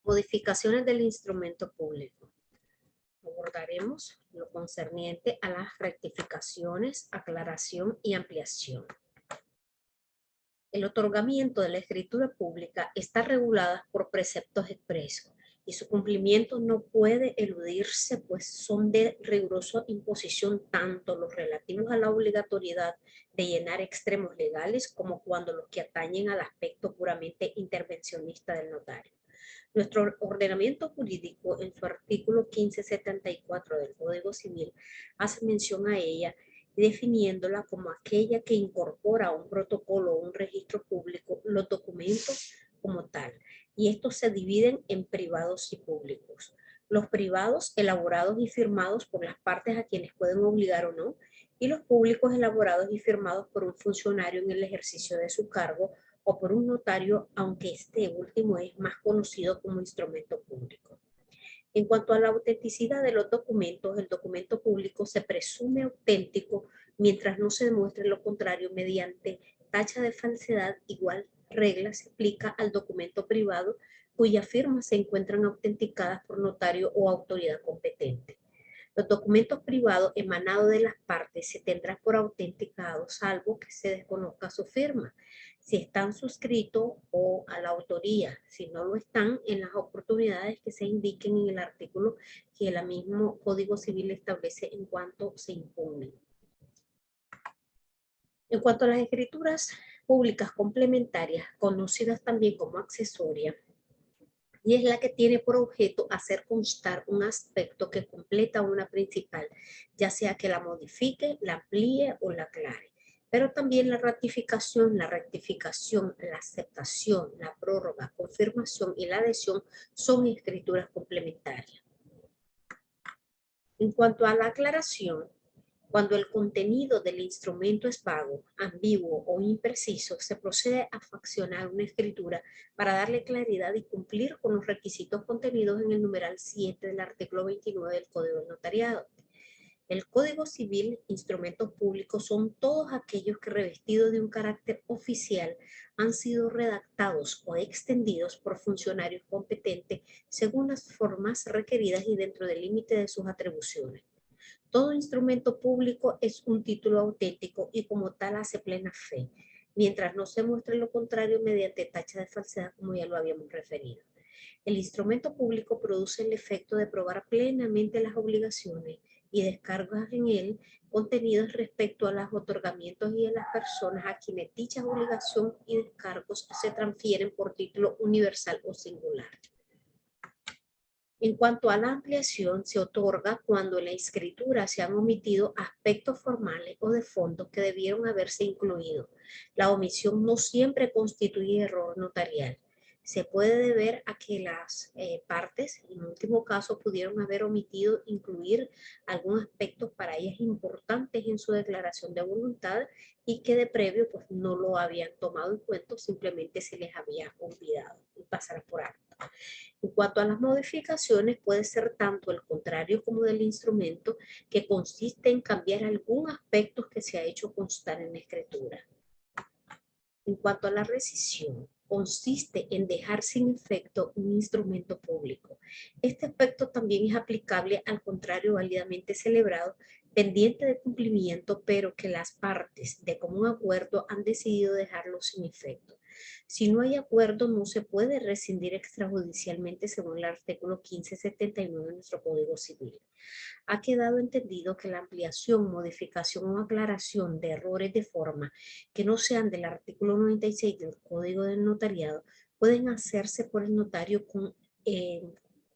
Modificaciones del instrumento público. Abordaremos lo concerniente a las rectificaciones, aclaración y ampliación. El otorgamiento de la escritura pública está regulada por preceptos expresos y su cumplimiento no puede eludirse, pues son de rigurosa imposición tanto los relativos a la obligatoriedad de llenar extremos legales como cuando los que atañen al aspecto puramente intervencionista del notario. Nuestro ordenamiento jurídico, en su artículo 1574 del Código Civil, hace mención a ella, definiéndola como aquella que incorpora a un protocolo o un registro público los documentos como tal, y estos se dividen en privados y públicos. Los privados, elaborados y firmados por las partes a quienes pueden obligar o no, y los públicos, elaborados y firmados por un funcionario en el ejercicio de su cargo o por un notario, aunque este último es más conocido como instrumento público. En cuanto a la autenticidad de los documentos, el documento público se presume auténtico mientras no se demuestre lo contrario mediante tacha de falsedad. Igual regla se aplica al documento privado cuyas firmas se encuentran autenticadas por notario o autoridad competente. Los documentos privados emanados de las partes se tendrán por autenticados salvo que se desconozca su firma, si están suscritos o a la autoría, si no lo están, en las oportunidades que se indiquen en el artículo que el mismo Código Civil establece en cuanto se impugnen. En cuanto a las escrituras públicas complementarias, conocidas también como accesorias, y es la que tiene por objeto hacer constar un aspecto que completa una principal, ya sea que la modifique, la amplíe o la aclare. Pero también la ratificación, la rectificación, la aceptación, la prórroga, confirmación y la adhesión son escrituras complementarias. En cuanto a la aclaración, cuando el contenido del instrumento es vago, ambiguo o impreciso, se procede a faccionar una escritura para darle claridad y cumplir con los requisitos contenidos en el numeral 7 del artículo 29 del Código del Notariado. El Código Civil, instrumentos públicos, son todos aquellos que, revestidos de un carácter oficial, han sido redactados o extendidos por funcionarios competentes según las formas requeridas y dentro del límite de sus atribuciones. Todo instrumento público es un título auténtico y como tal hace plena fe, mientras no se muestre lo contrario mediante tacha de falsedad, como ya lo habíamos referido. El instrumento público produce el efecto de probar plenamente las obligaciones y descargas en él contenidos respecto a los otorgamientos y a las personas a quienes dichas obligaciones y descargos se transfieren por título universal o singular. En cuanto a la ampliación, se otorga cuando en la escritura se han omitido aspectos formales o de fondo que debieron haberse incluido. La omisión no siempre constituye error notarial. Se puede deber a que las partes, en último caso, pudieron haber omitido incluir algún aspecto para ellas importantes en su declaración de voluntad y que de previo pues, no lo habían tomado en cuenta, simplemente se les había olvidado y pasar por alto. En cuanto a las modificaciones, puede ser tanto el contrario como del instrumento, que consiste en cambiar algún aspecto que se ha hecho constar en la escritura. En cuanto a la rescisión, consiste en dejar sin efecto un instrumento público. Este aspecto también es aplicable al contrario válidamente celebrado, pendiente de cumplimiento, pero que las partes de común acuerdo han decidido dejarlo sin efecto. Si no hay acuerdo, no se puede rescindir extrajudicialmente según el artículo 1579 de nuestro Código Civil. Ha quedado entendido que la ampliación, modificación o aclaración de errores de forma que no sean del artículo 96 del Código del Notariado pueden hacerse por el notario con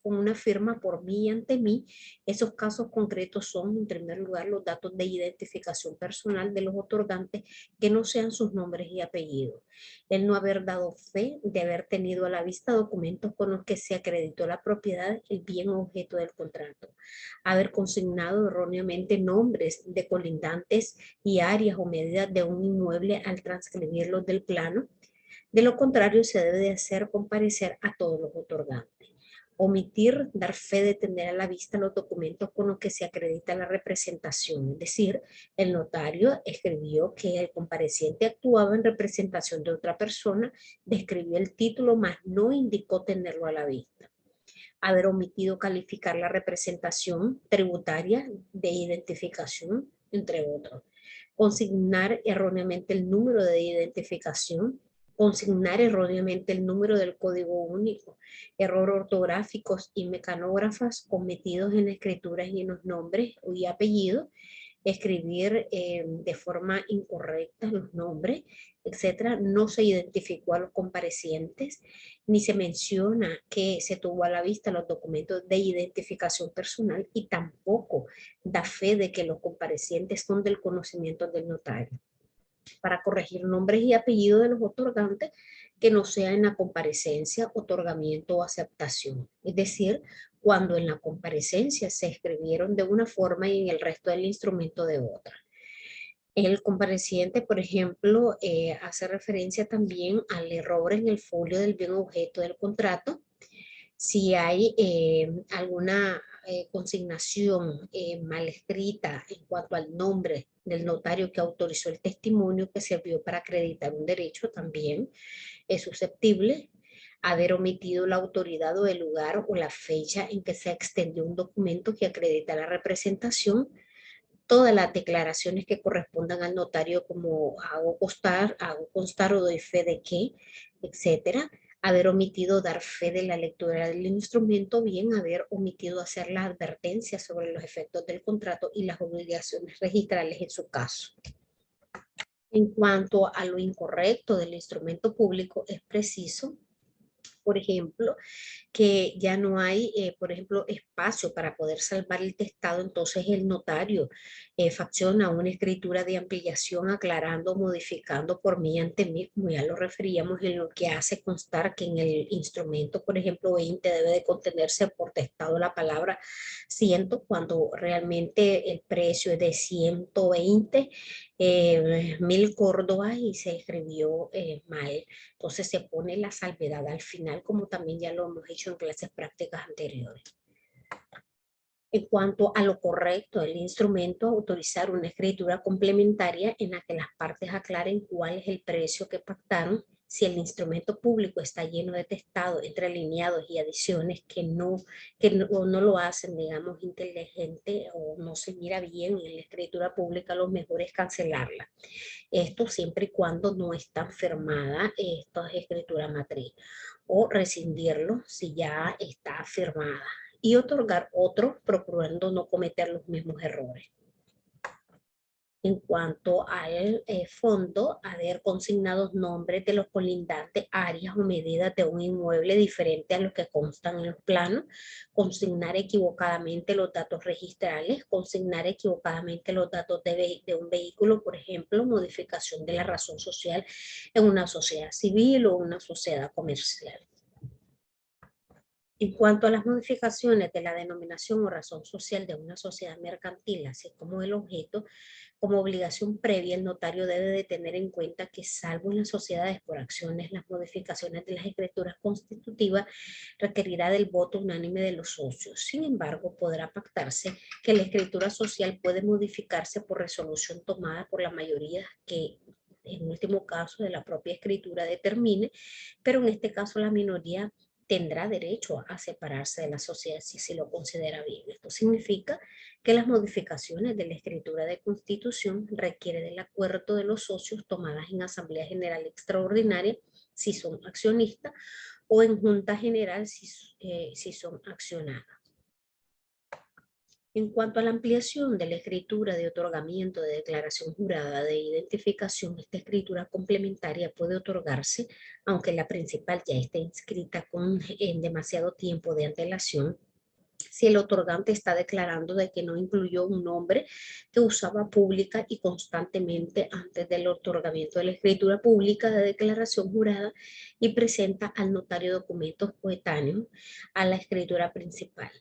una firma por mí y ante mí. Esos casos concretos son, en primer lugar, los datos de identificación personal de los otorgantes que no sean sus nombres y apellidos. El no haber dado fe de haber tenido a la vista documentos con los que se acreditó la propiedad, el bien objeto del contrato. Haber consignado erróneamente nombres de colindantes y áreas o medidas de un inmueble al transcribirlos del plano. De lo contrario, se debe de hacer comparecer a todos los otorgantes. Omitir dar fe de tener a la vista los documentos con los que se acredita la representación, es decir, el notario escribió que el compareciente actuaba en representación de otra persona, describió el título, mas no indicó tenerlo a la vista. haber omitido calificar la representación tributaria de identificación, entre otros. Consignar erróneamente el número de identificación, consignar erróneamente el número del código único, error ortográficos y mecanógrafas cometidos en escrituras y en los nombres y apellidos, escribir de forma incorrecta los nombres, etcétera. No se identificó a los comparecientes, ni se menciona que se tuvo a la vista los documentos de identificación personal y tampoco da fe de que los comparecientes son del conocimiento del notario. Para corregir nombres y apellidos de los otorgantes que no sea en la comparecencia, otorgamiento o aceptación. Es decir, cuando en la comparecencia se escribieron de una forma y en el resto del instrumento de otra. El compareciente, por ejemplo, hace referencia también al error en el folio del bien objeto del contrato. Si hay alguna consignación mal escrita en cuanto al nombre del notario que autorizó el testimonio que sirvió para acreditar un derecho, también es susceptible. Haber omitido la autoridad o el lugar o la fecha en que se extendió un documento que acredita la representación. Todas las declaraciones que correspondan al notario, como hago constar o doy fe de que, etcétera. Haber omitido dar fe de la lectura del instrumento, bien haber omitido hacer la advertencia sobre los efectos del contrato y las obligaciones registrales en su caso. En cuanto a lo incorrecto del instrumento público, es preciso, por ejemplo, que ya no hay, por ejemplo, espacio para poder salvar el testado, entonces el notario facciona una escritura de ampliación aclarando, modificando por mí ante mí, como ya lo referíamos, en lo que hace constar que en el instrumento, por ejemplo, 20 debe de contenerse por testado la palabra 100, cuando realmente el precio es de 120 mil córdobas y se escribió mal. Entonces se pone la salvedad al final, como también ya lo hemos hecho en clases prácticas anteriores. En cuanto a lo correcto del instrumento, autorizar una escritura complementaria en la que las partes aclaren cuál es el precio que pactaron. Si el instrumento público está lleno de testados, entrelineados y adiciones no lo hacen, digamos, inteligente o no se mira bien en la escritura pública, lo mejor es cancelarla. Esto siempre y cuando no está firmada esta escritura matriz, o rescindirlo si ya está firmada y otorgar otro procurando no cometer los mismos errores. En cuanto al fondo, haber consignado nombres de los colindantes, áreas o medidas de un inmueble diferente a los que constan en los planos, consignar equivocadamente los datos registrales, consignar equivocadamente los datos de un vehículo, por ejemplo, modificación de la razón social en una sociedad civil o una sociedad comercial. En cuanto a las modificaciones de la denominación o razón social de una sociedad mercantil, así como el objeto, como obligación previa, el notario debe de tener en cuenta que, salvo en las sociedades por acciones, las modificaciones de las escrituras constitutivas requerirá del voto unánime de los socios. Sin embargo, podrá pactarse que la escritura social puede modificarse por resolución tomada por la mayoría que, en último caso, de la propia escritura determine, pero en este caso la minoría tendrá derecho a separarse de la sociedad si se lo considera bien. Esto significa que las modificaciones de la escritura de constitución requieren del acuerdo de los socios tomadas en Asamblea General Extraordinaria si son accionistas o en Junta General si son accionadas. En cuanto a la ampliación de la escritura de otorgamiento de declaración jurada de identificación, esta escritura complementaria puede otorgarse, aunque la principal ya esté inscrita en demasiado tiempo de antelación, si el otorgante está declarando de que no incluyó un nombre que usaba pública y constantemente antes del otorgamiento de la escritura pública de declaración jurada y presenta al notario documentos coetáneos a la escritura principal.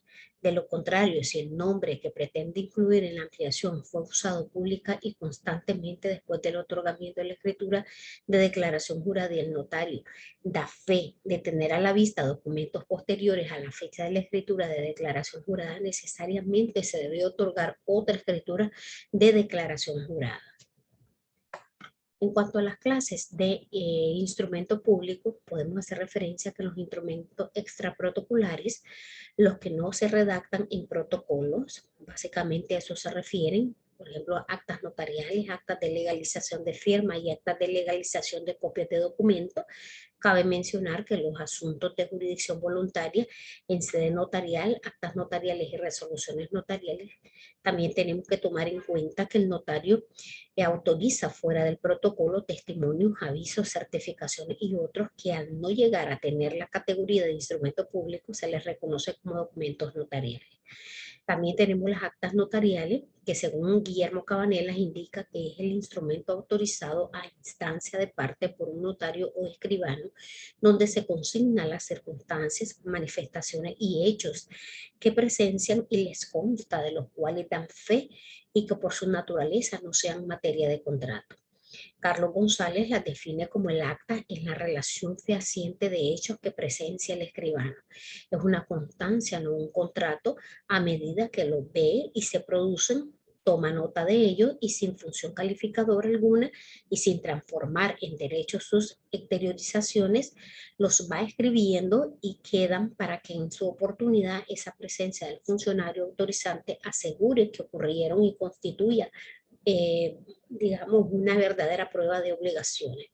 De lo contrario, si el nombre que pretende incluir en la ampliación fue usado pública y constantemente después del otorgamiento de la escritura de declaración jurada y el notario da fe de tener a la vista documentos posteriores a la fecha de la escritura de declaración jurada, necesariamente se debe otorgar otra escritura de declaración jurada. En cuanto a las clases de instrumento público, podemos hacer referencia a que los instrumentos extraprotocolares, los que no se redactan en protocolos, básicamente a eso se refieren, por ejemplo, actas notariales, actas de legalización de firma y actas de legalización de copias de documentos. Cabe mencionar que los asuntos de jurisdicción voluntaria en sede notarial, actas notariales y resoluciones notariales, también tenemos que tomar en cuenta que el notario autoriza fuera del protocolo testimonios, avisos, certificaciones y otros que al no llegar a tener la categoría de instrumento público se les reconoce como documentos notariales. También tenemos las actas notariales, que según Guillermo Cabanelas indica que es el instrumento autorizado a instancia de parte por un notario o escribano, donde se consignan las circunstancias, manifestaciones y hechos que presencian y les consta de los cuales dan fe y que por su naturaleza no sean materia de contrato. Carlos González las define como el acta en la relación fehaciente de hechos que presencia el escribano. Es una constancia, no un contrato, a medida que lo ve y se producen, toma nota de ello y sin función calificadora alguna y sin transformar en derechos sus exteriorizaciones, los va escribiendo y quedan para que en su oportunidad esa presencia del funcionario autorizante asegure que ocurrieron y constituya digamos, una verdadera prueba de obligaciones.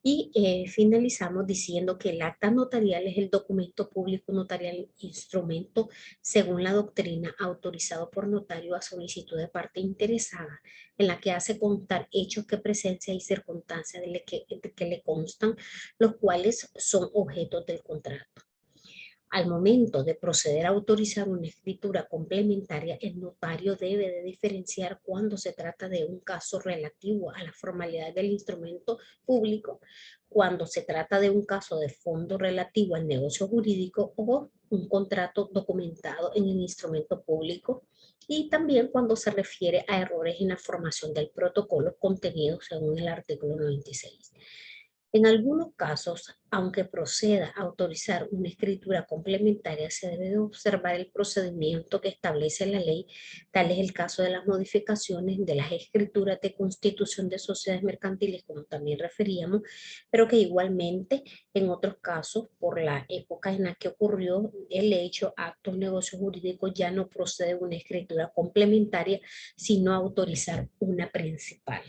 Y finalizamos diciendo que el acta notarial es el documento público notarial, instrumento según la doctrina autorizado por notario a solicitud de parte interesada, en la que hace constar hechos que presencia y circunstancias que le constan, los cuales son objetos del contrato. Al momento de proceder a autorizar una escritura complementaria, el notario debe de diferenciar cuando se trata de un caso relativo a la formalidad del instrumento público, cuando se trata de un caso de fondo relativo al negocio jurídico o un contrato documentado en el instrumento público, y también cuando se refiere a errores en la formación del protocolo contenido según el artículo 96. En algunos casos, aunque proceda a autorizar una escritura complementaria, se debe de observar el procedimiento que establece la ley. Tal es el caso de las modificaciones de las escrituras de constitución de sociedades mercantiles, como también referíamos, pero que igualmente en otros casos, por la época en la que ocurrió el hecho, actos, negocios jurídicos, ya no procede una escritura complementaria, sino autorizar una principal.